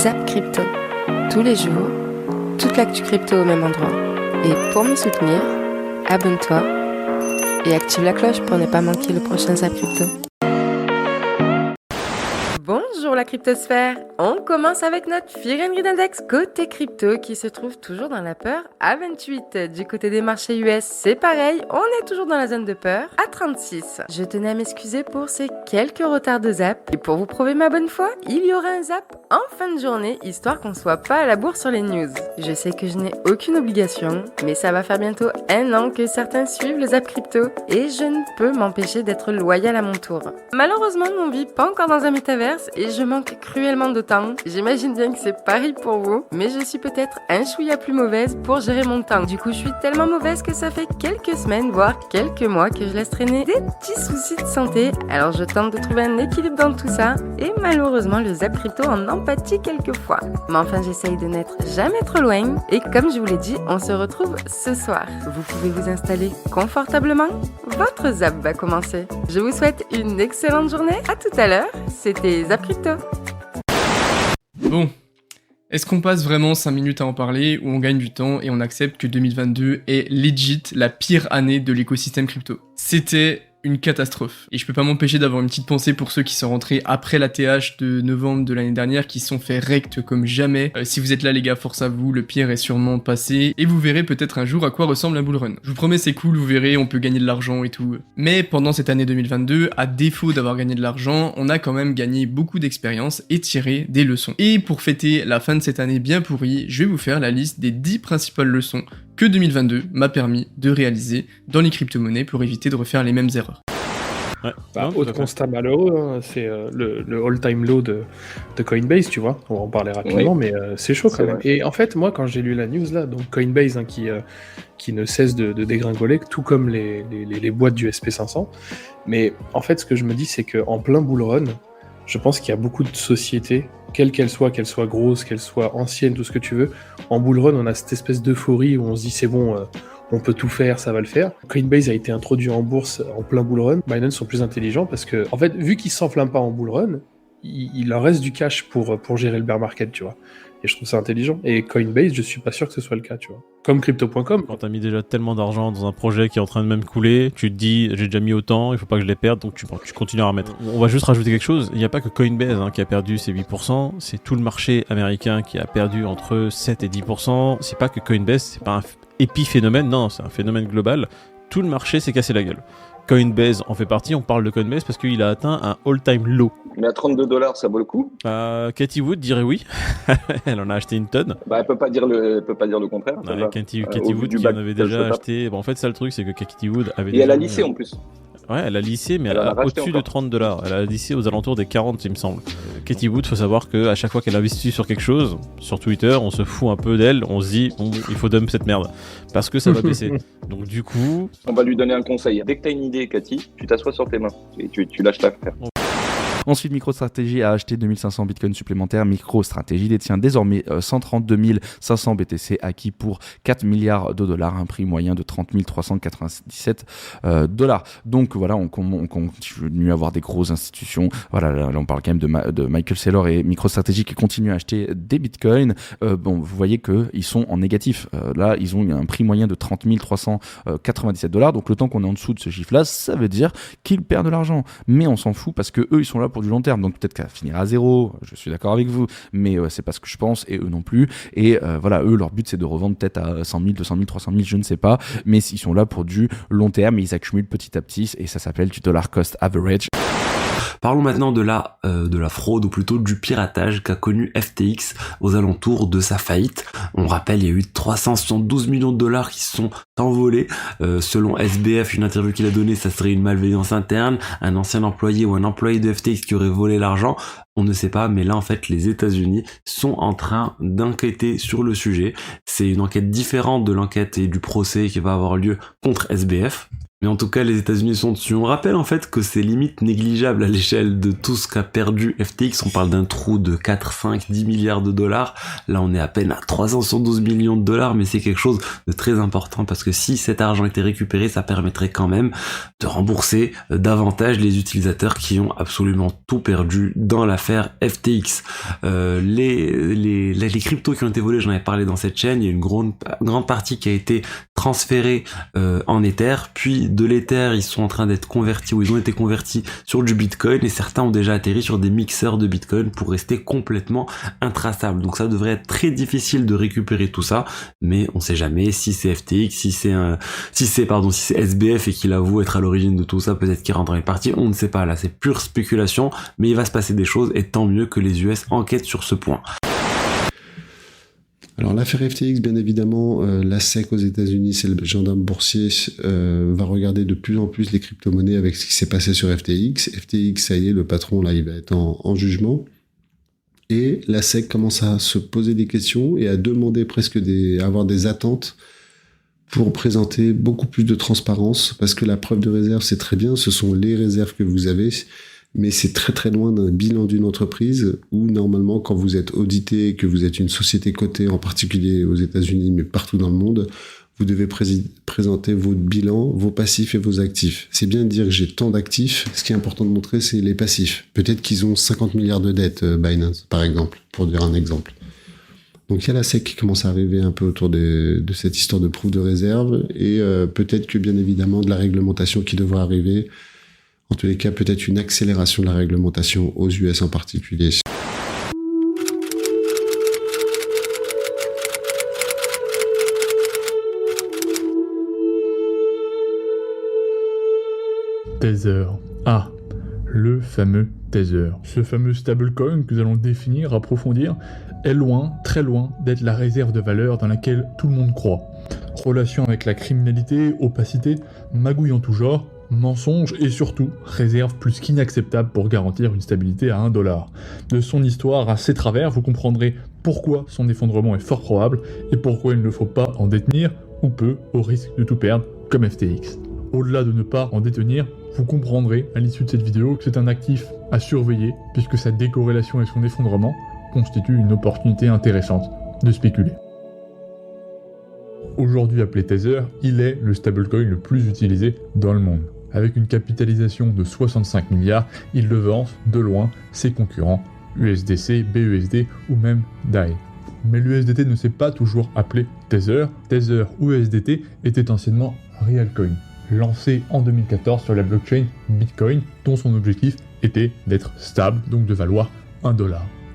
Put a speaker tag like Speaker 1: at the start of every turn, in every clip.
Speaker 1: Zap Crypto. Tous les jours, toute l'actu crypto au même endroit. Et pour me soutenir, abonne-toi et active la cloche pour ne pas manquer le prochain Zap Crypto. Bonjour la cryptosphère, on commence avec notre Fear and Greed Index côté crypto qui se trouve toujours dans la peur à 28. Du côté des marchés US, c'est pareil, on est toujours dans la zone de peur à 36. Je tenais à m'excuser pour ces quelques retards de zap et pour vous prouver ma bonne foi, il y aura un zap en fin de journée histoire qu'on soit pas à la bourre sur les news. Je sais que je n'ai aucune obligation, mais ça va faire bientôt 1 an que certains suivent le zap crypto et je ne peux m'empêcher d'être loyal à mon tour. Malheureusement, on ne vit pas encore dans un métaverse et je manque cruellement de temps. J'imagine bien que c'est pareil pour vous, mais je suis peut-être un chouïa plus mauvaise pour gérer mon temps. Du coup, je suis tellement mauvaise que ça fait quelques semaines, voire quelques mois que je laisse traîner des petits soucis de santé. Alors je tente de trouver un équilibre dans tout ça et malheureusement, le zap crypto en empathie quelquefois. Mais enfin, j'essaye de n'être jamais trop loin et comme je vous l'ai dit, on se retrouve ce soir. Vous pouvez vous installer confortablement. Votre zap va commencer. Je vous souhaite une excellente journée. À tout à l'heure. C'était Zap Crypto.
Speaker 2: Bon, est-ce qu'on passe vraiment 5 minutes à en parler ou on gagne du temps et on accepte que 2022 est legit la pire année de l'écosystème crypto? C'était une catastrophe. Et je peux pas m'empêcher d'avoir une petite pensée pour ceux qui sont rentrés après la TH de novembre de l'année dernière, qui se sont fait rect comme jamais. Si vous êtes là les gars, force à vous, le pire est sûrement passé, et vous verrez peut-être un jour à quoi ressemble un bull run. Je vous promets c'est cool, vous verrez, on peut gagner de l'argent et tout. Mais pendant cette année 2022, à défaut d'avoir gagné de l'argent, on a quand même gagné beaucoup d'expérience et tiré des leçons. Et pour fêter la fin de cette année bien pourrie, je vais vous faire la liste des 10 principales leçons que 2022 m'a permis de réaliser dans les crypto-monnaies pour éviter de refaire les mêmes erreurs.
Speaker 3: Ouais. Autre constat malheureux, hein, c'est le all-time low de Coinbase, tu vois. On va en parler rapidement, mais c'est chaud quand même. Vrai. Et en fait, moi, quand j'ai lu la news là, donc Coinbase hein, qui ne cesse de dégringoler, tout comme les boîtes du SP500. Mais en fait, ce que je me dis, c'est qu'en plein bull run, je pense qu'il y a beaucoup de sociétés, quelle qu'elle soit grosse, qu'elle soit ancienne, tout ce que tu veux. En bull run, on a cette espèce d'euphorie où on se dit c'est bon, on peut tout faire, ça va le faire. Coinbase a été introduit en bourse en plein bull run. Binance sont plus intelligents parce que, en fait, vu qu'ils s'enflamment pas en bull run, il leur reste du cash pour gérer le bear market, tu vois. Et je trouve ça intelligent. Et Coinbase, je suis pas sûr que ce soit le cas, tu vois. Comme Crypto.com.
Speaker 4: Quand t'as mis déjà tellement d'argent dans un projet qui est en train de même couler, tu te dis, j'ai déjà mis autant, il faut pas que je les perde, donc tu continues à remettre. On va juste rajouter quelque chose. Il n'y a pas que Coinbase qui a perdu ses 8%, c'est tout le marché américain qui a perdu entre 7 et 10%. C'est pas que Coinbase, c'est pas un épiphénomène, non, c'est un phénomène global. Tout le marché s'est cassé la gueule. Coinbase en fait partie, on parle de Coinbase parce qu'il a atteint un all-time low.
Speaker 5: Mais à $32, ça vaut le coup?
Speaker 4: Cathie Wood dirait oui. Elle en a acheté une tonne.
Speaker 5: Elle peut pas dire le contraire.
Speaker 4: Ouais, Cathie Wood qui en avait déjà acheté. Bon, en fait, ça le truc, c'est que Cathie Wood avait.
Speaker 5: Et elle a lissé en plus.
Speaker 4: Ouais, elle a lissé, mais elle a au-dessus de $30. Elle a lissé aux alentours des 40, il me semble. Katie Wood, faut savoir qu'à chaque fois qu'elle investit sur quelque chose, sur Twitter, on se fout un peu d'elle, on se dit, bon, il faut dump cette merde, parce que ça va baisser. Donc du coup...
Speaker 5: On va lui donner un conseil. Dès que t'as une idée, Cathy, tu t'assois sur tes mains et tu lâches l'affaire.
Speaker 6: Ensuite, MicroStrategy a acheté 2500 bitcoins supplémentaires. MicroStrategy détient désormais 132 500 BTC acquis pour 4 milliards de dollars, un prix moyen de 30 397 dollars. Donc voilà, on continue à avoir des grosses institutions. Voilà, là on parle quand même de Michael Saylor et MicroStrategy qui continuent à acheter des bitcoins. Bon, vous voyez qu'ils sont en négatif. Là, ils ont un prix moyen de 30 397 dollars. Donc le temps qu'on est en dessous de ce chiffre-là, ça veut dire qu'ils perdent de l'argent. Mais on s'en fout parce que eux, ils sont là pour du long terme, donc peut-être qu'elle finira à zéro, je suis d'accord avec vous, mais c'est pas ce que je pense, et eux non plus, et voilà, eux, leur but c'est de revendre peut-être à 100 000, 200 000, 300 000, je ne sais pas, mais ils sont là pour du long terme, et ils accumulent petit à petit, et ça s'appelle du dollar cost average.
Speaker 7: Parlons maintenant de la fraude, ou plutôt du piratage qu'a connu FTX aux alentours de sa faillite. On rappelle, il y a eu 372 millions de dollars qui se sont envolés. Selon SBF, une interview qu'il a donnée, ça serait une malveillance interne, un ancien employé ou un employé de FTX qui aurait volé l'argent. On ne sait pas, mais là en fait les États-Unis sont en train d'enquêter sur le sujet. C'est une enquête différente de l'enquête et du procès qui va avoir lieu contre SBF. Mais en tout cas, les États-Unis sont dessus. On rappelle en fait que c'est limite négligeable à l'échelle de tout ce qu'a perdu FTX. On parle d'un trou de 4, 5, 10 milliards de dollars. Là, on est à peine à 312 millions de dollars, mais c'est quelque chose de très important parce que si cet argent était récupéré, ça permettrait quand même de rembourser davantage les utilisateurs qui ont absolument tout perdu dans l'affaire FTX. Les cryptos qui ont été volés, j'en avais parlé dans cette chaîne, il y a une grande partie qui a été transférée en Ether, puis de l'Ether, ils sont en train d'être convertis, ou ils ont été convertis sur du Bitcoin, et certains ont déjà atterri sur des mixeurs de Bitcoin pour rester complètement intraçables. Donc ça devrait être très difficile de récupérer tout ça, mais on sait jamais si c'est FTX, si c'est SBF et qu'il avoue être à l'origine de tout ça, peut-être qu'il rentre dans les parties, on ne sait pas, là c'est pure spéculation, mais il va se passer des choses, et tant mieux que les US enquêtent sur ce point.
Speaker 8: Alors l'affaire FTX, bien évidemment, la SEC aux États-Unis, c'est le gendarme boursier, va regarder de plus en plus les crypto-monnaies avec ce qui s'est passé sur FTX. FTX, ça y est, le patron là, il va être en jugement. Et la SEC commence à se poser des questions et à demander à avoir des attentes pour présenter beaucoup plus de transparence, parce que la preuve de réserve, c'est très bien, ce sont les réserves que vous avez, mais c'est très très loin d'un bilan d'une entreprise où normalement quand vous êtes audité, que vous êtes une société cotée, en particulier aux États-Unis mais partout dans le monde, vous devez présenter votre bilan, vos passifs et vos actifs. C'est bien de dire que j'ai tant d'actifs, ce qui est important de montrer c'est les passifs. Peut-être qu'ils ont 50 milliards de dettes, Binance par exemple, pour dire un exemple. Donc il y a la SEC qui commence à arriver un peu autour de cette histoire de proof de réserve et peut-être que bien évidemment de la réglementation qui devra arriver. En tous les cas, peut-être une accélération de la réglementation aux US en particulier.
Speaker 9: Tether. Ah, le fameux Tether. Ce fameux stablecoin que nous allons définir, approfondir, est loin, très loin, d'être la réserve de valeur dans laquelle tout le monde croit. Relation avec la criminalité, opacité, magouille en tout genre, mensonge et surtout réserve plus qu'inacceptable pour garantir une stabilité à $1. De son histoire à ses travers, vous comprendrez pourquoi son effondrement est fort probable et pourquoi il ne faut pas en détenir ou peu au risque de tout perdre comme FTX. Au-delà de ne pas en détenir, vous comprendrez à l'issue de cette vidéo que c'est un actif à surveiller puisque sa décorrélation et son effondrement constituent une opportunité intéressante de spéculer. Aujourd'hui appelé Tether, il est le stablecoin le plus utilisé dans le monde. Avec une capitalisation de 65 milliards, il devance de loin ses concurrents USDC, BUSD ou même DAI. Mais l'USDT ne s'est pas toujours appelé Tether. Tether ou USDT était anciennement Realcoin, lancé en 2014 sur la blockchain Bitcoin, dont son objectif était d'être stable, donc de valoir $1.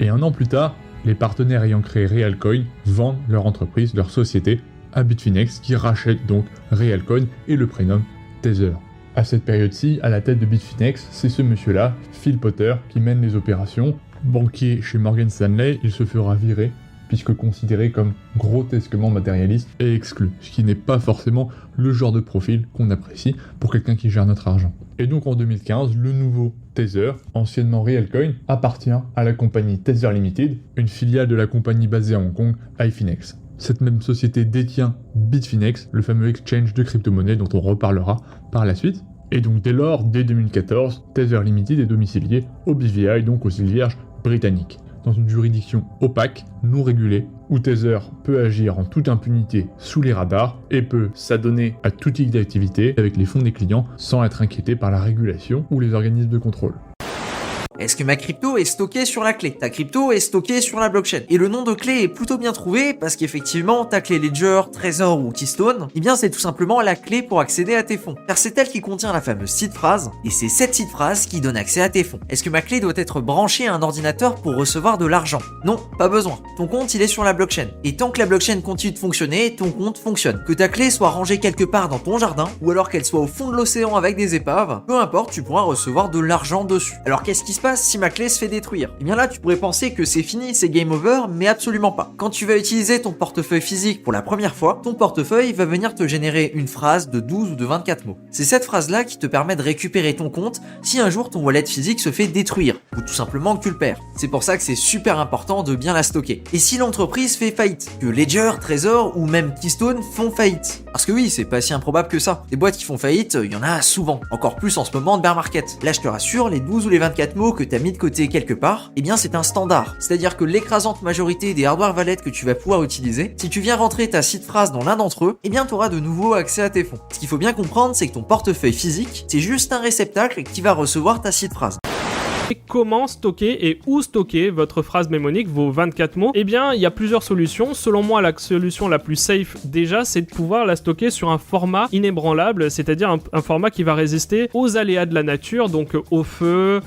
Speaker 9: Et un an plus tard, les partenaires ayant créé Realcoin vendent leur entreprise, leur société, à Bitfinex, qui rachète donc Realcoin et le prénomme Tether. À cette période-ci, à la tête de Bitfinex, c'est ce monsieur-là, Phil Potter, qui mène les opérations. Banquier chez Morgan Stanley, il se fera virer, puisque considéré comme grotesquement matérialiste et exclu, ce qui n'est pas forcément le genre de profil qu'on apprécie pour quelqu'un qui gère notre argent. Et donc en 2015, le nouveau Tether, anciennement Realcoin, appartient à la compagnie Tether Limited, une filiale de la compagnie basée à Hong Kong, Ifinex. Cette même société détient Bitfinex, le fameux exchange de crypto-monnaies dont on reparlera par la suite. Et donc dès lors, dès 2014, Tether Limited est domicilié au BVI, donc aux îles Vierges britanniques, dans une juridiction opaque, non régulée, où Tether peut agir en toute impunité sous les radars et peut s'adonner à tout type d'activité avec les fonds des clients sans être inquiété par la régulation ou les organismes de contrôle.
Speaker 10: Est-ce que ma crypto est stockée sur la clé? Ta crypto est stockée sur la blockchain. Et le nom de clé est plutôt bien trouvé parce qu'effectivement, ta clé Ledger, Trezor ou Keystone, eh bien c'est tout simplement la clé pour accéder à tes fonds. Car c'est elle qui contient la fameuse seed phrase et c'est cette seed phrase qui donne accès à tes fonds. Est-ce que ma clé doit être branchée à un ordinateur pour recevoir de l'argent? Non, pas besoin. Ton compte, il est sur la blockchain. Et tant que la blockchain continue de fonctionner, ton compte fonctionne. Que ta clé soit rangée quelque part dans ton jardin ou alors qu'elle soit au fond de l'océan avec des épaves, peu importe, tu pourras recevoir de l'argent dessus. Alors qu'est-ce qui se passe passe si ma clé se fait détruire? Et bien là, tu pourrais penser que c'est fini, c'est game over, mais absolument pas. Quand tu vas utiliser ton portefeuille physique pour la première fois, ton portefeuille va venir te générer une phrase de 12 ou de 24 mots. C'est cette phrase-là qui te permet de récupérer ton compte si un jour ton wallet physique se fait détruire, ou tout simplement que tu le perds. C'est pour ça que c'est super important de bien la stocker. Et si l'entreprise fait faillite, que Ledger, Trezor ou même Keystone font faillite? Parce que oui, c'est pas si improbable que ça. Des boîtes qui font faillite, il y en a souvent. Encore plus en ce moment de bear market. Là, je te rassure, les 12 ou les 24 mots que t'as mis de côté quelque part, eh bien c'est un standard. C'est-à-dire que l'écrasante majorité des hardware wallets que tu vas pouvoir utiliser, si tu viens rentrer ta seed phrase dans l'un d'entre eux, eh bien t'auras de nouveau accès à tes fonds. Ce qu'il faut bien comprendre, c'est que ton portefeuille physique, c'est juste un réceptacle qui va recevoir ta seed phrase.
Speaker 11: Et comment stocker et où stocker votre phrase mnémonique, vos 24 mots? Eh bien, il y a plusieurs solutions. Selon moi, la solution la plus safe déjà, c'est de pouvoir la stocker sur un format inébranlable, c'est-à-dire un format qui va résister aux aléas de la nature, donc au feu,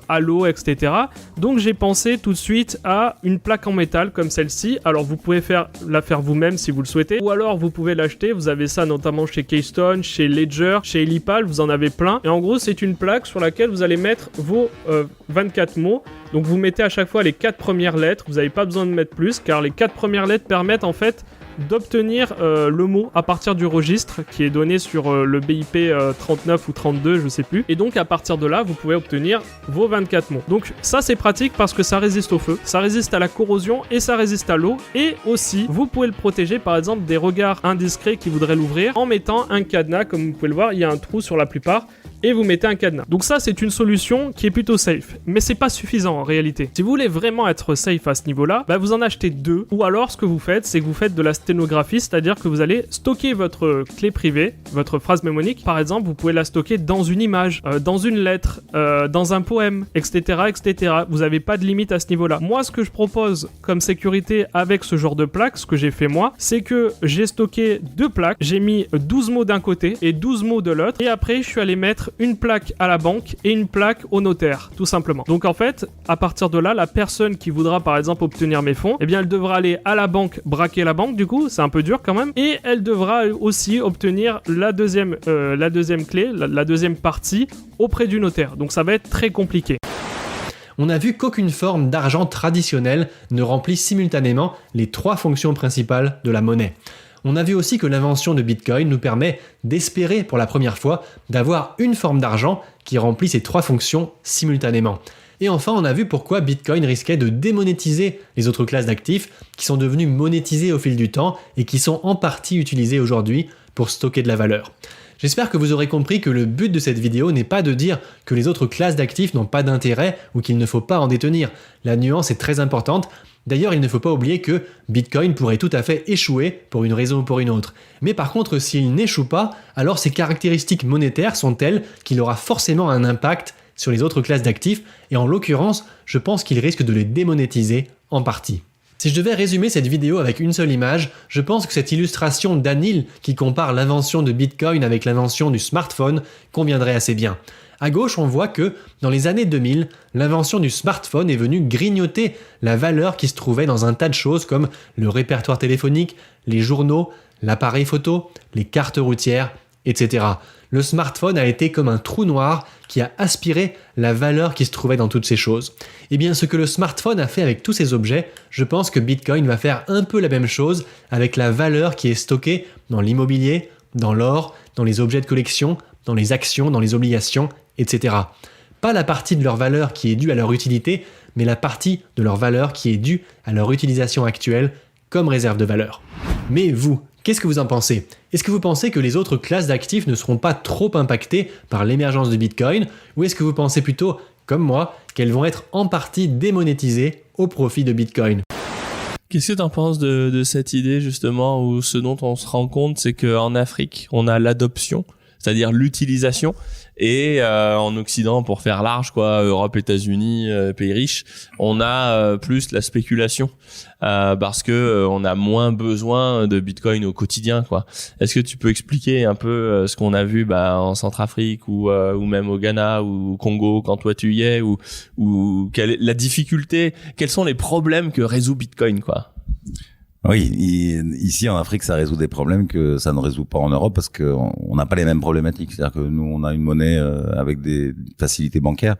Speaker 11: à l'eau, etc. Donc j'ai pensé tout de suite à une plaque en métal comme celle-ci. Alors vous pouvez la faire vous-même si vous le souhaitez, ou alors vous pouvez l'acheter. Vous avez ça notamment chez Keystone, chez Ledger, chez Elipal, vous en avez plein. Et en gros, c'est une plaque sur laquelle vous allez mettre vos 24 mots. Donc vous mettez à chaque fois les 4 premières lettres. Vous n'avez pas besoin de mettre plus, car les 4 premières lettres permettent en fait d'obtenir le mot à partir du registre qui est donné sur le BIP 39 ou 32, je sais plus. Et donc à partir de là, vous pouvez obtenir vos 24 mots. Donc ça c'est pratique parce que ça résiste au feu, ça résiste à la corrosion et ça résiste à l'eau. Et aussi, vous pouvez le protéger par exemple des regards indiscrets qui voudraient l'ouvrir en mettant un cadenas. Comme vous pouvez le voir, il y a un trou sur la plupart. Et vous mettez un cadenas. Donc ça, c'est une solution qui est plutôt safe. Mais c'est pas suffisant en réalité. Si vous voulez vraiment être safe à ce niveau-là, vous en achetez 2. Ou alors, ce que vous faites, c'est que vous faites de la sténographie, c'est-à-dire que vous allez stocker votre clé privée, votre phrase mnémonique. Par exemple, vous pouvez la stocker dans une image, dans une lettre, dans un poème, etc., etc. Vous n'avez pas de limite à ce niveau-là. Moi, ce que je propose comme sécurité avec ce genre de plaque, ce que j'ai fait moi, c'est que j'ai stocké 2 plaques. J'ai mis 12 mots d'un côté et 12 mots de l'autre. Et après, je suis allé mettre une plaque à la banque et une plaque au notaire, tout simplement. Donc en fait, à partir de là, la personne qui voudra par exemple obtenir mes fonds, eh bien elle devra aller à la banque, braquer la banque, du coup, c'est un peu dur quand même, et elle devra aussi obtenir la deuxième clé, la deuxième partie auprès du notaire. Donc ça va être très compliqué.
Speaker 12: On a vu qu'aucune forme d'argent traditionnel ne remplit simultanément les 3 fonctions principales de la monnaie. On a vu aussi que l'invention de Bitcoin nous permet d'espérer pour la première fois d'avoir une forme d'argent qui remplit ces 3 fonctions simultanément. Et enfin, on a vu pourquoi Bitcoin risquait de démonétiser les autres classes d'actifs qui sont devenues monétisées au fil du temps et qui sont en partie utilisées aujourd'hui pour stocker de la valeur. J'espère que vous aurez compris que le but de cette vidéo n'est pas de dire que les autres classes d'actifs n'ont pas d'intérêt ou qu'il ne faut pas en détenir. La nuance est très importante. D'ailleurs, il ne faut pas oublier que Bitcoin pourrait tout à fait échouer pour une raison ou pour une autre. Mais par contre, s'il n'échoue pas, alors ses caractéristiques monétaires sont telles qu'il aura forcément un impact sur les autres classes d'actifs, et en l'occurrence, je pense qu'il risque de les démonétiser en partie. Si je devais résumer cette vidéo avec une seule image, je pense que cette illustration d'Anil qui compare l'invention de Bitcoin avec l'invention du smartphone conviendrait assez bien. À gauche, on voit que, dans les années 2000, l'invention du smartphone est venue grignoter la valeur qui se trouvait dans un tas de choses comme le répertoire téléphonique, les journaux, l'appareil photo, les cartes routières, etc. Le smartphone a été comme un trou noir qui a aspiré la valeur qui se trouvait dans toutes ces choses. Et bien, ce que le smartphone a fait avec tous ces objets, je pense que Bitcoin va faire un peu la même chose avec la valeur qui est stockée dans l'immobilier, dans l'or, dans les objets de collection, dans les actions, dans les obligations, etc. Pas la partie de leur valeur qui est due à leur utilité, mais la partie de leur valeur qui est due à leur utilisation actuelle comme réserve de valeur. Mais vous, qu'est-ce que vous en pensez? Est-ce que vous pensez que les autres classes d'actifs ne seront pas trop impactées par l'émergence de Bitcoin, ou est-ce que vous pensez plutôt, comme moi, qu'elles vont être en partie démonétisées au profit de Bitcoin?
Speaker 13: Qu'est-ce que tu en penses de cette idée justement, où ce dont on se rend compte, c'est qu'en Afrique, on a l'adoption, c'est-à-dire l'utilisation, et en Occident, pour faire large, quoi, Europe, États-Unis, pays riches, on a plus la spéculation, parce que on a moins besoin de Bitcoin au quotidien, quoi. Est-ce que tu peux expliquer un peu ce qu'on a vu en Centrafrique ou même au Ghana ou au Congo quand toi tu y es, ou quelle est la difficulté, quels sont les problèmes que résout Bitcoin, quoi?
Speaker 14: Oui, ici en Afrique, ça résout des problèmes que ça ne résout pas en Europe parce que on n'a pas les mêmes problématiques. C'est-à-dire que nous, on a une monnaie avec des facilités bancaires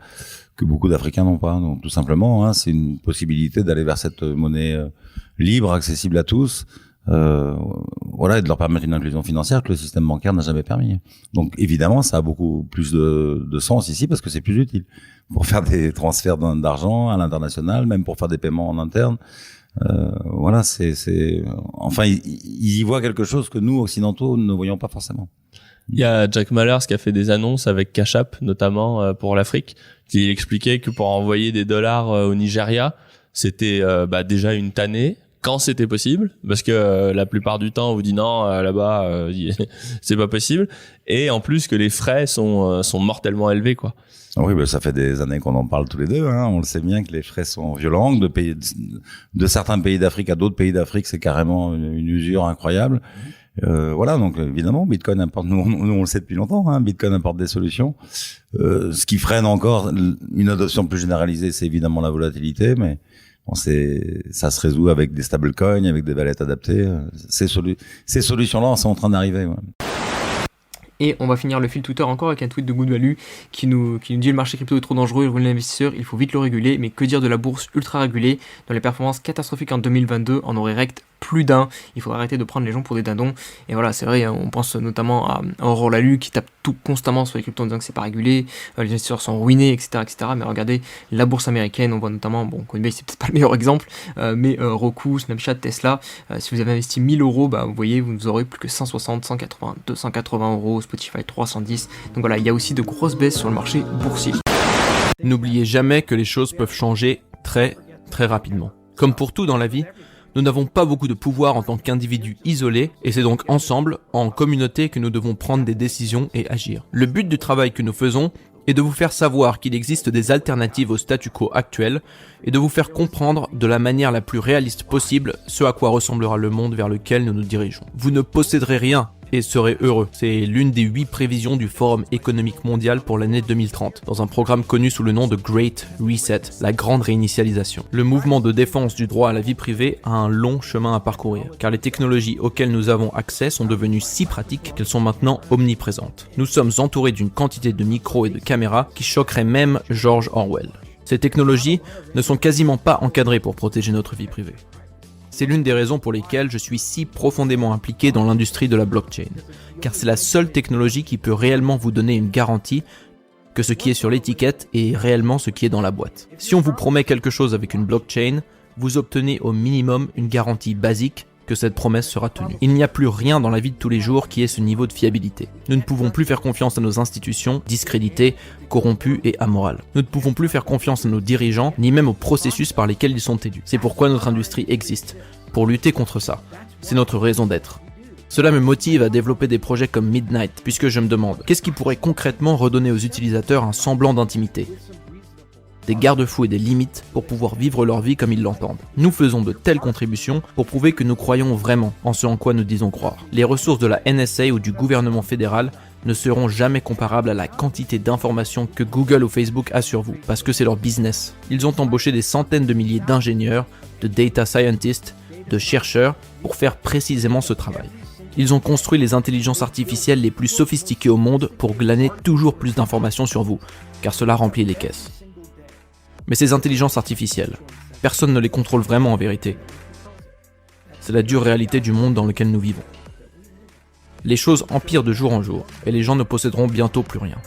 Speaker 14: que beaucoup d'Africains n'ont pas. Donc tout simplement, hein, c'est une possibilité d'aller vers cette monnaie libre, accessible à tous. Voilà, et de leur permettre une inclusion financière que le système bancaire n'a jamais permis. Donc évidemment, ça a beaucoup plus de sens ici parce que c'est plus utile pour faire des transferts d'argent à l'international, même pour faire des paiements en interne. Voilà, enfin, ils y voient quelque chose que nous, occidentaux, ne voyons pas forcément.
Speaker 13: Il y a Jack Mallers qui a fait des annonces avec Cash App, notamment pour l'Afrique, qui expliquait que pour envoyer des dollars au Nigeria, c'était déjà une tannée quand c'était possible, parce que la plupart du temps on vous dit non, là-bas c'est pas possible, et en plus que les frais sont mortellement élevés, quoi.
Speaker 14: Oui, ça fait des années qu'on en parle tous les deux, hein. On le sait bien que les frais sont violents, de certains pays d'Afrique à d'autres pays d'Afrique, c'est carrément une usure incroyable. Voilà, donc évidemment, Bitcoin apporte, nous on le sait depuis longtemps, hein, Bitcoin apporte des solutions. Ce qui freine encore une adoption plus généralisée, c'est évidemment la volatilité, mais bon, ça se résout avec des stablecoins, avec des wallets adaptés. Ces solutions-là sont en train d'arriver. Ouais.
Speaker 15: Et on va finir le fil Twitter encore avec un tweet de Good Value qui nous dit le marché crypto est trop dangereux, pour l'investisseur, il faut vite le réguler, mais que dire de la bourse ultra régulée dont les performances catastrophiques en 2022 en auraient rect plus d'un. Il faut arrêter de prendre les gens pour des dindons. Et voilà, c'est vrai, on pense notamment à Aurore Lalu qui tape tout constamment sur les cryptos en disant que c'est pas régulé, les investisseurs sont ruinés, etc., etc. Mais regardez la bourse américaine, on voit notamment, bon, Coinbase c'est peut-être pas le meilleur exemple, mais Roku, Snapchat, Tesla, si vous avez investi 1000 euros, vous voyez, vous aurez plus que 160, 180, 280 euros, Spotify 310. Donc voilà, il y a aussi de grosses baisses sur le marché boursier.
Speaker 16: N'oubliez jamais que les choses peuvent changer très très rapidement. Comme pour tout dans la vie, nous n'avons pas beaucoup de pouvoir en tant qu'individus isolés, et c'est donc ensemble, en communauté, que nous devons prendre des décisions et agir. Le but du travail que nous faisons est de vous faire savoir qu'il existe des alternatives au statu quo actuel, et de vous faire comprendre de la manière la plus réaliste possible ce à quoi ressemblera le monde vers lequel nous nous dirigeons. Vous ne posséderez rien et serez heureux. C'est l'une des 8 prévisions du Forum économique mondial pour l'année 2030, dans un programme connu sous le nom de Great Reset, la grande réinitialisation. Le mouvement de défense du droit à la vie privée a un long chemin à parcourir, car les technologies auxquelles nous avons accès sont devenues si pratiques qu'elles sont maintenant omniprésentes. Nous sommes entourés d'une quantité de micros et de caméras qui choquerait même George Orwell. Ces technologies ne sont quasiment pas encadrées pour protéger notre vie privée. C'est l'une des raisons pour lesquelles je suis si profondément impliqué dans l'industrie de la blockchain, car c'est la seule technologie qui peut réellement vous donner une garantie que ce qui est sur l'étiquette est réellement ce qui est dans la boîte. Si on vous promet quelque chose avec une blockchain, vous obtenez au minimum une garantie basique que cette promesse sera tenue. Il n'y a plus rien dans la vie de tous les jours qui ait ce niveau de fiabilité. Nous ne pouvons plus faire confiance à nos institutions, discréditées, corrompues et amorales. Nous ne pouvons plus faire confiance à nos dirigeants, ni même aux processus par lesquels ils sont élus. C'est pourquoi notre industrie existe, pour lutter contre ça. C'est notre raison d'être. Cela me motive à développer des projets comme Midnight, puisque je me demande, qu'est-ce qui pourrait concrètement redonner aux utilisateurs un semblant d'intimité ? Des garde-fous et des limites pour pouvoir vivre leur vie comme ils l'entendent. Nous faisons de telles contributions pour prouver que nous croyons vraiment en ce en quoi nous disons croire. Les ressources de la NSA ou du gouvernement fédéral ne seront jamais comparables à la quantité d'informations que Google ou Facebook a sur vous, parce que c'est leur business. Ils ont embauché des centaines de milliers d'ingénieurs, de data scientists, de chercheurs pour faire précisément ce travail. Ils ont construit les intelligences artificielles les plus sophistiquées au monde pour glaner toujours plus d'informations sur vous, car cela remplit les caisses. Mais ces intelligences artificielles, personne ne les contrôle vraiment en vérité. C'est la dure réalité du monde dans lequel nous vivons. Les choses empirent de jour en jour, et les gens ne posséderont bientôt plus rien.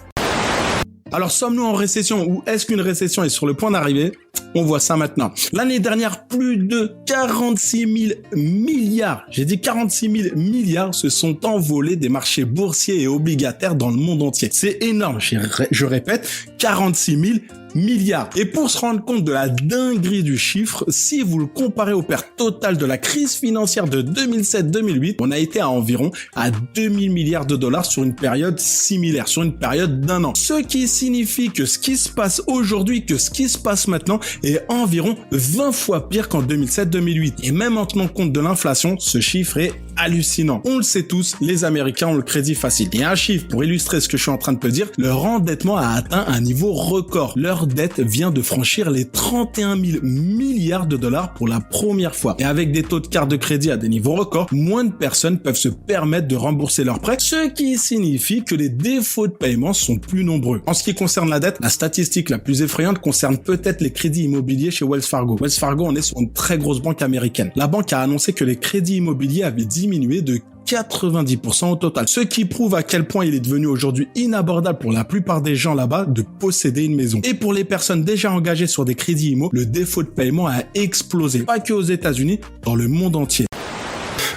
Speaker 17: Alors sommes-nous en récession ou est-ce qu'une récession est sur le point d'arriver ? On voit ça maintenant. L'année dernière, plus de 46 000 milliards, j'ai dit 46 000 milliards, se sont envolés des marchés boursiers et obligataires dans le monde entier. C'est énorme, je répète, 46 000 milliards. Et pour se rendre compte de la dinguerie du chiffre, si vous le comparez aux pertes totales de la crise financière de 2007-2008, on a été à environ à 2000 milliards de dollars sur une période similaire, sur une période d'1 an. Ce qui signifie que ce qui se passe aujourd'hui, que ce qui se passe maintenant est environ 20 fois pire qu'en 2007-2008. Et même en tenant compte de l'inflation, ce chiffre est hallucinant. On le sait tous, les Américains ont le crédit facile. Et un chiffre pour illustrer ce que je suis en train de te dire, leur endettement a atteint un niveau record. Leur dette vient de franchir les 31 000 milliards de dollars pour la première fois. Et avec des taux de carte de crédit à des niveaux records, moins de personnes peuvent se permettre de rembourser leurs prêts, ce qui signifie que les défauts de paiement sont plus nombreux. En ce qui concerne la dette, la statistique la plus effrayante concerne peut-être les crédits immobiliers chez Wells Fargo. Wells Fargo, on est sur une très grosse banque américaine. La banque a annoncé que les crédits immobiliers avaient diminué de 90% au total. Ce qui prouve à quel point il est devenu aujourd'hui inabordable pour la plupart des gens là-bas de posséder une maison. Et pour les personnes déjà engagées sur des crédits immo, le défaut de paiement a explosé. Pas que aux États-Unis, dans le monde entier.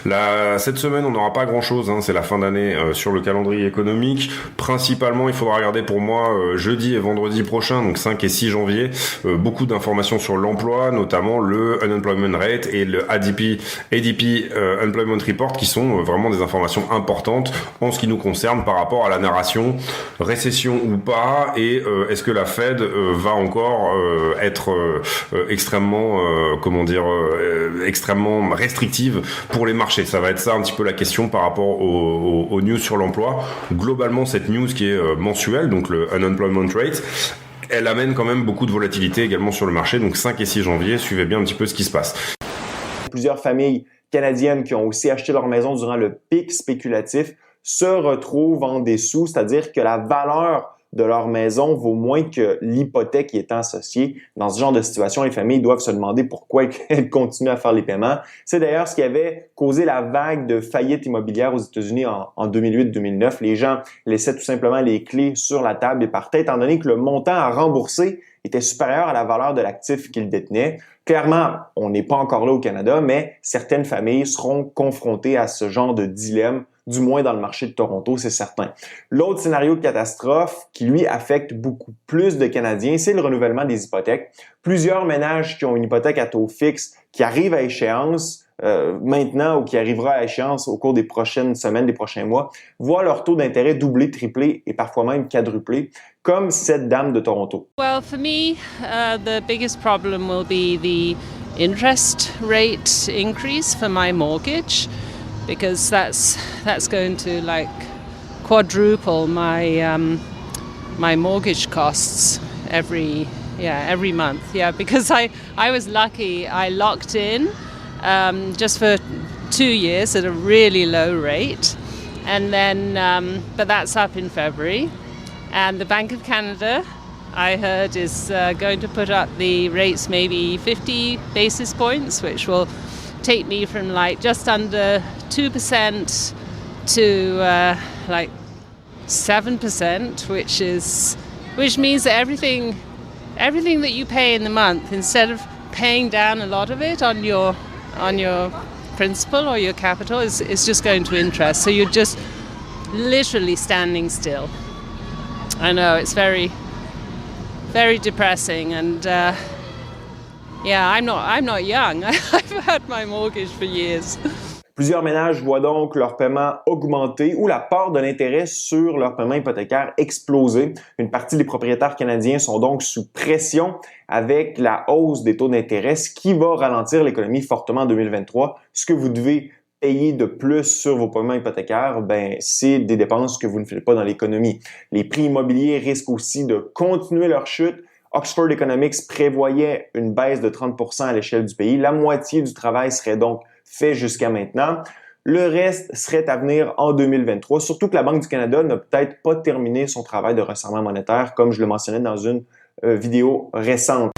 Speaker 18: Là, cette semaine, on n'aura pas grand-chose, hein, c'est la fin d'année sur le calendrier économique. Principalement, il faudra regarder pour moi jeudi et vendredi prochain, donc 5 et 6 janvier, beaucoup d'informations sur l'emploi, notamment le Unemployment Rate et le ADP Unemployment Report, qui sont vraiment des informations importantes en ce qui nous concerne par rapport à la narration récession ou pas, et est-ce que la Fed va encore être extrêmement extrêmement restrictive pour les marchés. Ça va être ça un petit peu la question par rapport aux news sur l'emploi. Globalement, cette news qui est mensuelle, donc le Unemployment Rate, elle amène quand même beaucoup de volatilité également sur le marché. Donc 5 et 6 janvier, suivez bien un petit peu ce qui se passe.
Speaker 19: Plusieurs familles canadiennes qui ont aussi acheté leur maison durant le pic spéculatif se retrouvent en dessous, c'est-à-dire que la valeur de leur maison vaut moins que l'hypothèque qui est associée. Dans ce genre de situation, les familles doivent se demander pourquoi elles continuent à faire les paiements. C'est d'ailleurs ce qui avait causé la vague de faillites immobilières aux États-Unis en 2008-2009. Les gens laissaient tout simplement les clés sur la table et partaient, étant donné que le montant à rembourser était supérieur à la valeur de l'actif qu'ils détenaient. Clairement, on n'est pas encore là au Canada, mais certaines familles seront confrontées à ce genre de dilemme, du moins dans le marché de Toronto, c'est certain. L'autre scénario de catastrophe qui, lui, affecte beaucoup plus de Canadiens, c'est le renouvellement des hypothèques. Plusieurs ménages qui ont une hypothèque à taux fixe qui arrive à échéance maintenant ou qui arrivera à échéance au cours des prochaines semaines, des prochains mois, voient leur taux d'intérêt doubler, tripler et parfois même quadrupler, comme cette dame de Toronto.
Speaker 20: Well, for me, the biggest problem will be the interest rate increase for my mortgage, because that's going to like quadruple my mortgage costs every month. Yeah, because I was lucky. I locked in just for 2 years at a really low rate, and then but that's up in February, and the Bank of Canada, I heard, is going to put up the rates maybe 50 basis points, which will take me from like just under 2% to like 7%, which means that everything that you pay in the month, instead of paying down a lot of it on your principal or your capital, is just going to interest. So you're just literally standing still. I know, it's very, very depressing, and yeah, I'm not young. I've had my mortgage for years.
Speaker 19: Plusieurs ménages voient donc leur paiement augmenter ou la part de l'intérêt sur leur paiement hypothécaire exploser. Une partie des propriétaires canadiens sont donc sous pression avec la hausse des taux d'intérêt, ce qui va ralentir l'économie fortement en 2023. Ce que vous devez payer de plus sur vos paiements hypothécaires, c'est des dépenses que vous ne faites pas dans l'économie. Les prix immobiliers risquent aussi de continuer leur chute. Oxford Economics prévoyait une baisse de 30% à l'échelle du pays. La moitié du travail serait donc fait jusqu'à maintenant. Le reste serait à venir en 2023, surtout que la Banque du Canada n'a peut-être pas terminé son travail de resserrement monétaire, comme je le mentionnais dans une vidéo récente.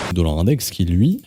Speaker 21: Le dollar index qui, lui,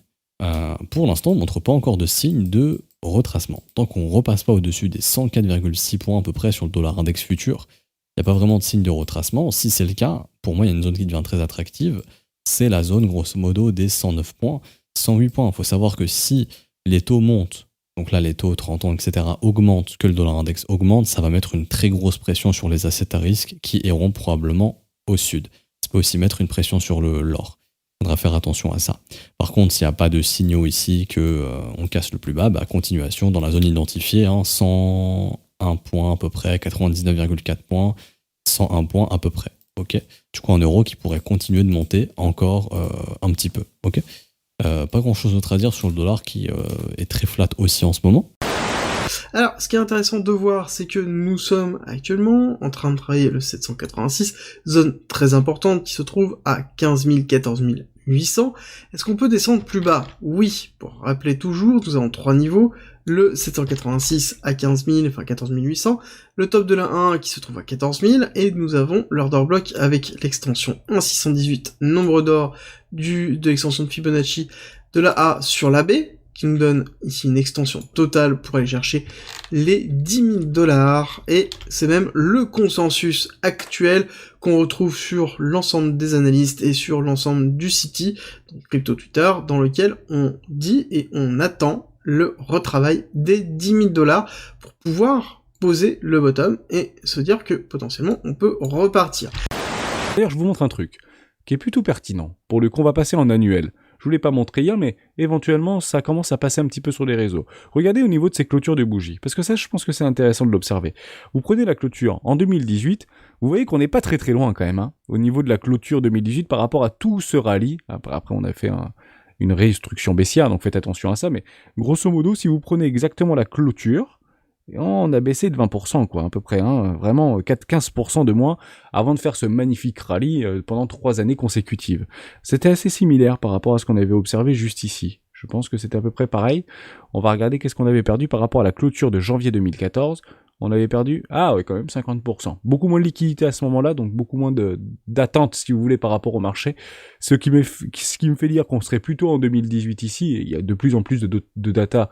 Speaker 21: pour l'instant, ne montre pas encore de signe de retracement. Tant qu'on ne repasse pas au-dessus des 104,6 points à peu près sur le dollar index futur, il n'y a pas vraiment de signe de retracement. Si c'est le cas, pour moi, il y a une zone qui devient très attractive. C'est la zone, grosso modo, des 109 points, 108 points. Il faut savoir que si les taux montent, donc là les taux 30 ans, etc., augmentent, que le dollar index augmente, ça va mettre une très grosse pression sur les assets à risque qui iront probablement au sud. Ça peut aussi mettre une pression sur l'or. Il faudra faire attention à ça. Par contre, s'il n'y a pas de signaux ici qu'on casse le plus bas, continuation dans la zone identifiée, 101 points à peu près, 99,4 points, 101 points à peu près. Ok, du coup un euro qui pourrait continuer de monter encore un petit peu. Ok, pas grand chose d'autre à dire sur le dollar qui est très flat aussi en ce moment.
Speaker 1: Alors, ce qui est intéressant de voir, c'est que nous sommes actuellement en train de travailler le 786, zone très importante qui se trouve à 15 000, 14 800. Est-ce qu'on peut descendre plus bas? Oui, pour rappeler toujours, nous avons 3 niveaux, le 786 à 15 000, enfin 14 800, le top de la 1 qui se trouve à 14 000, et nous avons l'order block avec l'extension 1,618, nombre d'or de l'extension de Fibonacci de la A sur la B, qui nous donne ici une extension totale pour aller chercher les 10 000 $, et c'est même le consensus actuel qu'on retrouve sur l'ensemble des analystes et sur l'ensemble du City, donc Crypto Twitter, dans lequel on dit et on attend le retravail des 10 000 $ pour pouvoir poser le bottom et se dire que potentiellement on peut repartir.
Speaker 22: D'ailleurs, je vous montre un truc qui est plutôt pertinent. Pour le coup, on va passer en annuel. Je vous l'ai pas montré hier, mais éventuellement, ça commence à passer un petit peu sur les réseaux. Regardez au niveau de ces clôtures de bougies, parce que ça, je pense que c'est intéressant de l'observer. Vous prenez la clôture en 2018, vous voyez qu'on n'est pas très très loin quand même, hein, au niveau de la clôture 2018 par rapport à tout ce rallye. Après, on a fait une restructuration baissière, donc faites attention à ça, mais grosso modo, si vous prenez exactement la clôture, on a baissé de 20%, quoi, à peu près, hein, vraiment 15% de moins avant de faire ce magnifique rallye pendant 3 années consécutives. C'était assez similaire par rapport à ce qu'on avait observé juste ici. Je pense que c'était à peu près pareil. On va regarder qu'est-ce qu'on avait perdu par rapport à la clôture de janvier 2014. On avait perdu, quand même 50%. Beaucoup moins de liquidité à ce moment-là, donc beaucoup moins d'attente, si vous voulez, par rapport au marché. Ce qui me fait dire qu'on serait plutôt en 2018 ici, et il y a de plus en plus de data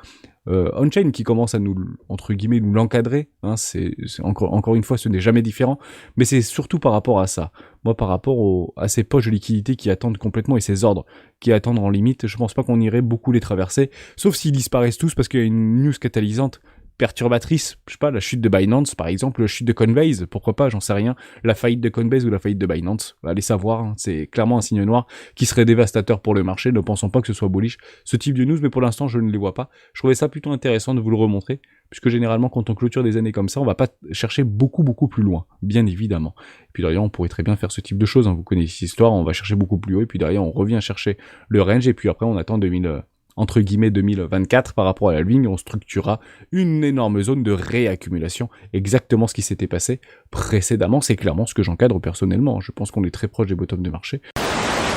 Speaker 22: on-chain qui commence à nous, entre guillemets, nous l'encadrer. Hein, c'est encore une fois, ce n'est jamais différent, mais c'est surtout par rapport à ça. Moi, par rapport à ces poches de liquidité qui attendent complètement et ces ordres qui attendent en limite, je pense pas qu'on irait beaucoup les traverser, sauf s'ils disparaissent tous parce qu'il y a une news catalysante perturbatrice, je sais pas, la chute de Binance par exemple, la chute de Coinbase, pourquoi pas, j'en sais rien, la faillite de Coinbase ou la faillite de Binance, allez savoir, hein, c'est clairement un signe noir qui serait dévastateur pour le marché, ne pensons pas que ce soit bullish, ce type de news, mais pour l'instant je ne les vois pas. Je trouvais ça plutôt intéressant de vous le remontrer, puisque généralement quand on clôture des années comme ça, on va pas chercher beaucoup plus loin, bien évidemment. Et puis derrière on pourrait très bien faire ce type de choses, hein. Vous connaissez cette histoire, on va chercher beaucoup plus haut, et puis derrière on revient chercher le range, et puis après on attend 2024 par rapport à la ligne, on structurera une énorme zone de réaccumulation. Exactement ce qui s'était passé précédemment, c'est clairement ce que j'encadre personnellement. Je pense qu'on est très proche des bottoms de marché.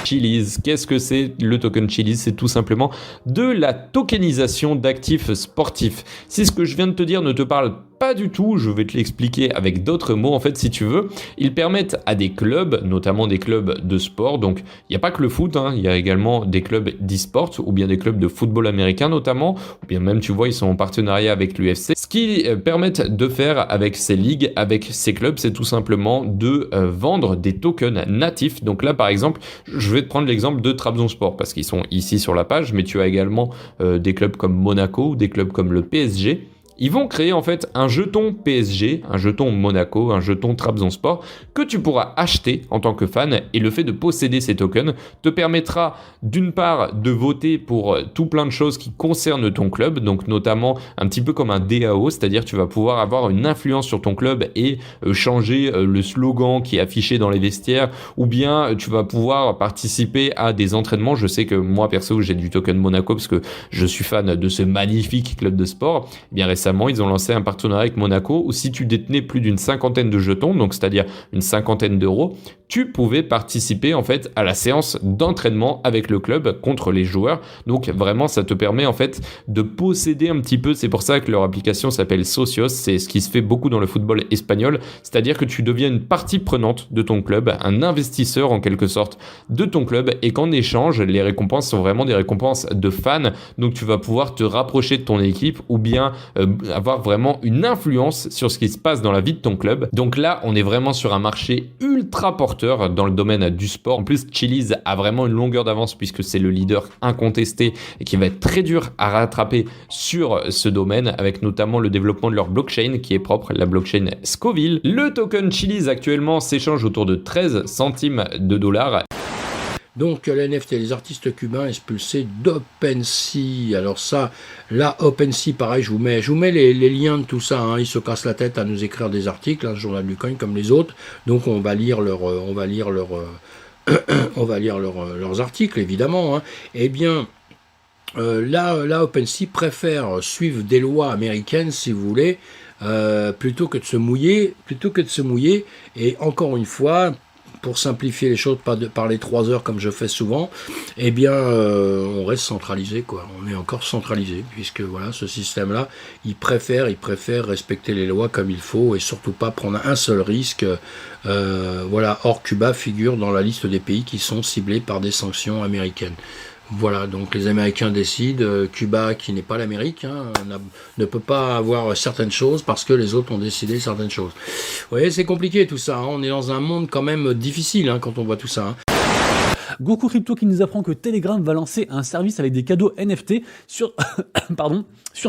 Speaker 23: Chiliz, qu'est-ce que c'est le token Chiliz? C'est tout simplement de la tokenisation d'actifs sportifs. Si ce que je viens de te dire ne te parle pas du tout, je vais te l'expliquer avec d'autres mots en fait si tu veux. Ils permettent à des clubs, notamment des clubs de sport, donc il n'y a pas que le foot, hein, il y a également des clubs d'e-sport ou bien des clubs de football américain notamment, ou bien même tu vois ils sont en partenariat avec l'UFC. Ce qu'ils permettent de faire avec ces ligues, avec ces clubs, c'est tout simplement de vendre des tokens natifs. Donc là par exemple, je vais te prendre l'exemple de Trabzonspor parce qu'ils sont ici sur la page, mais tu as également des clubs comme Monaco ou des clubs comme le PSG. Ils vont créer en fait un jeton PSG, un jeton Monaco, un jeton Trabzonspor que tu pourras acheter en tant que fan, et le fait de posséder ces tokens te permettra d'une part de voter pour tout plein de choses qui concernent ton club, donc notamment un petit peu comme un DAO, c'est-à-dire tu vas pouvoir avoir une influence sur ton club et changer le slogan qui est affiché dans les vestiaires, ou bien tu vas pouvoir participer à des entraînements. Je sais que moi perso j'ai du token Monaco parce que je suis fan de ce magnifique club de sport. Bien récemment ils ont lancé un partenariat avec Monaco où si tu détenais plus d'une 50aine de jetons, donc c'est-à-dire une 50aine d'euros, tu pouvais participer en fait à la séance d'entraînement avec le club contre les joueurs. Donc vraiment ça te permet en fait de posséder un petit peu, c'est pour ça que leur application s'appelle Socios, c'est ce qui se fait beaucoup dans le football espagnol, c'est-à-dire que tu deviens une partie prenante de ton club, un investisseur en quelque sorte de ton club, et qu'en échange les récompenses sont vraiment des récompenses de fans, donc tu vas pouvoir te rapprocher de ton équipe ou bien avoir vraiment une influence sur ce qui se passe dans la vie de ton club. Donc là on est vraiment sur un marché ultra porteur dans le domaine du sport. En plus Chiliz a vraiment une longueur d'avance puisque c'est le leader incontesté et qui va être très dur à rattraper sur ce domaine, avec notamment le développement de leur blockchain qui est propre, la blockchain Scoville. Le token Chiliz actuellement s'échange autour de 13 centimes de dollars.
Speaker 2: Donc les NFT, les artistes cubains expulsés d'OpenSea. Alors ça, là, OpenSea, pareil, je vous mets les liens de tout ça. Ils se cassent la tête à nous écrire des articles, le journal du coin comme les autres. Donc on va lire leurs articles, évidemment. Eh bien, là, OpenSea préfère suivre des lois américaines, si vous voulez, plutôt que de se mouiller. Et encore une fois, pour simplifier les choses, pas de parler 3 heures comme je fais souvent, eh bien, on reste centralisé, quoi. On est encore centralisé, puisque voilà, ce système-là, il préfère respecter les lois comme il faut et surtout pas prendre un seul risque. Voilà, or Cuba figure dans la liste des pays qui sont ciblés par des sanctions américaines. Voilà, donc les Américains décident, Cuba, qui n'est pas l'Amérique, ne peut pas avoir certaines choses parce que les autres ont décidé certaines choses. Vous voyez, c'est compliqué tout ça, on est dans un monde quand même difficile quand on voit tout ça.
Speaker 3: Goku Crypto qui nous apprend que Telegram va lancer un service avec des cadeaux NFT sur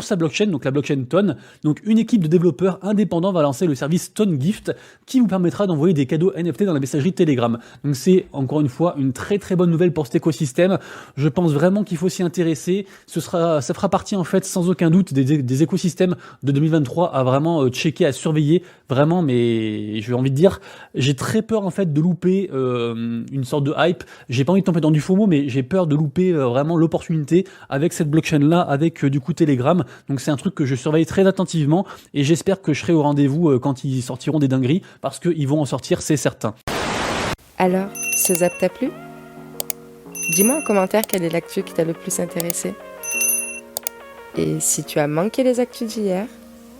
Speaker 3: sa blockchain, donc la blockchain Ton. Donc une équipe de développeurs indépendants va lancer le service Ton Gift qui vous permettra d'envoyer des cadeaux NFT dans la messagerie Telegram. Donc c'est encore une fois une très très bonne nouvelle pour cet écosystème. Je pense vraiment qu'il faut s'y intéresser. Ça fera partie en fait sans aucun doute des écosystèmes de 2023 à vraiment checker, à surveiller vraiment. Mais j'ai envie de dire, j'ai très peur en fait de louper une sorte de hype. J'ai pas envie de tomber dans du FOMO, mais j'ai peur de louper vraiment l'opportunité avec cette blockchain-là, avec du coup Telegram. Donc c'est un truc que je surveille très attentivement et j'espère que je serai au rendez-vous quand ils sortiront des dingueries, parce qu'ils vont en sortir, c'est certain.
Speaker 4: Alors, ce zap t'a plu ? Dis-moi en commentaire quelle est l'actu qui t'a le plus intéressé. Et si tu as manqué les actus d'hier,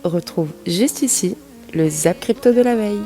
Speaker 4: retrouve juste ici le zap crypto de la veille.